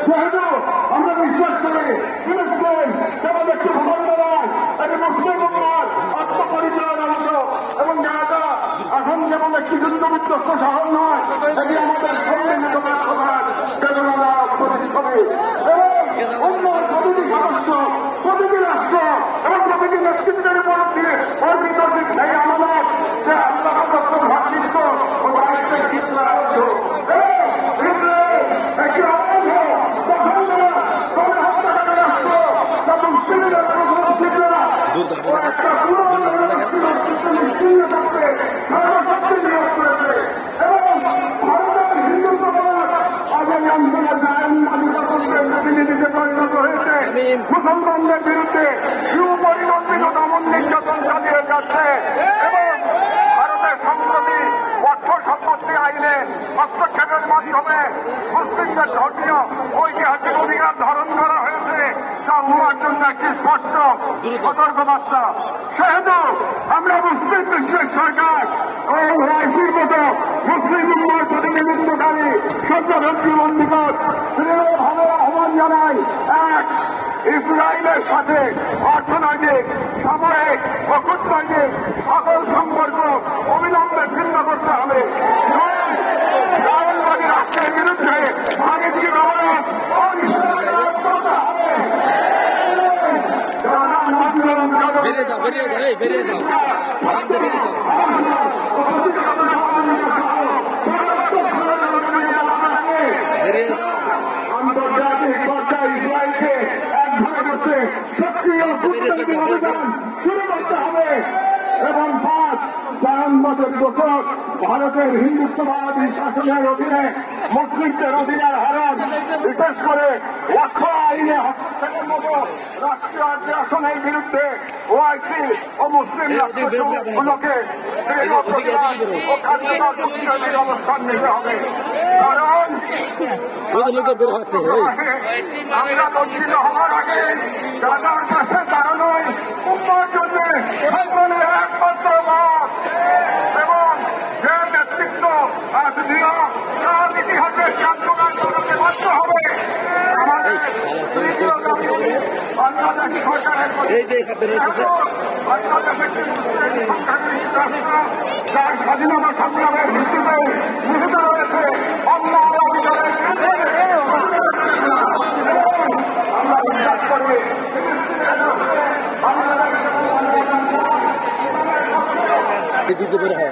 সেহেতু আমরা বিশ্বাস করি ফিলিস্তিন যেমন একটি ভূখণ্ড একটি মুসলিম উম্মার আত্মপরিচয়ের অংশ এবং গাজা এখন যেমন একটি যুদ্ধবিধ্বস্ত শহর নয়, এটি আমাদের সম্মিলিত ব্যর্থতার বেদনা প্রতিচ্ছবি এবং উন্নয়ন প্রতিটি সদস্য, প্রতিটি রাষ্ট্র এবং প্রতিটি নেতৃত্বের উপর দিয়ে অর্পিত সেই আমানত যে আত্মপ্রদত্ত ভাতৃত্ব ও দায়িত্বের চিন্তা রাষ্ট্র একটি অবৈধ দখলদার তবে হত্যাকারী রাষ্ট্র এবং সিভিলের প্রথম চিন্তা ও একটা নিশ্চিন্ন করতে সর্বশক্তি নিয়োগ করেছে এবং ভারতের হিন্দুত্ববাদ আগামী আন্দোলনের আধিপত্যের প্রতিনিধিতে পরিণত হয়েছে। মুসলমানদের বিরুদ্ধে সুপরিকল্পিত দমন নির্যাতন চালিয়ে যাচ্ছে এবং ভারতের সম্প্রতি অর্থ সম্পত্তি আইনে হস্তক্ষেপের মাধ্যমে মুসলিমদের ধর্মীয় ঐতিহাসিক অধিকার ধারণ করা হয়েছে, তা হওয়ার জন্য একটি স্পষ্ট সতর্কবার্তা। সেহেতু আমরা মুসলিম বিশ্বের সরকার ও রাইসির মতো মুসলিম উম্মার প্রতিনিধিত্বকারী সর্বধর্মী বন্ধুগণ দৃঢ়ভাবে আহ্বান জানাই, এক, ইসরায়েলের সাথে অর্থনৈতিক, সামরিক ও কূটনৈতিক সকল সম্পর্ক অবিলম্বে ছিন্ন করতে হবে। ইসরায়েলবাদী রাষ্ট্রের বিরুদ্ধে ভারতীয় গভর্নমেন্ট করতে হবে। আন্তর্জাতিক পর্যায়ে ইসরায়েলকে একভাবে করতে সক্রিয় কূটনৈতিক অভিযান শুরু করতে হবে এবং ৫ বছর ভারতের হিন্দুত্ববাদী শাসনের অধীনে মুসলিমদের অধিকার হারান, বিশেষ করে লক্ষ্য আইনে হস্তক্ষেপের মতো রাষ্ট্রীয় আগ্রাসনের বিরুদ্ধে ওআইসি ও মুসলিম রাষ্ট্রগুলোকে ও কার্যকর কূটনৈতিক অবস্থান নিতে হবে। কারণ আমরা লজ্জিত হওয়ার আগে গাজার কাছে দাঁড়ানোই উম্মার জন্য সকলের একমাত্র মত এবং যে নেতৃত্ব তার ইতিহাসের কার্যকাল করতে বাধ্য হবে। আমাদের বাংলাদেশ সরকারের যার স্বাধীনতা সংগ্রামের ভিত্তিতে নিহিত রয়েছে অন্য অধিকারের আমরা বিশ্বাস করি দিতে পারে হয়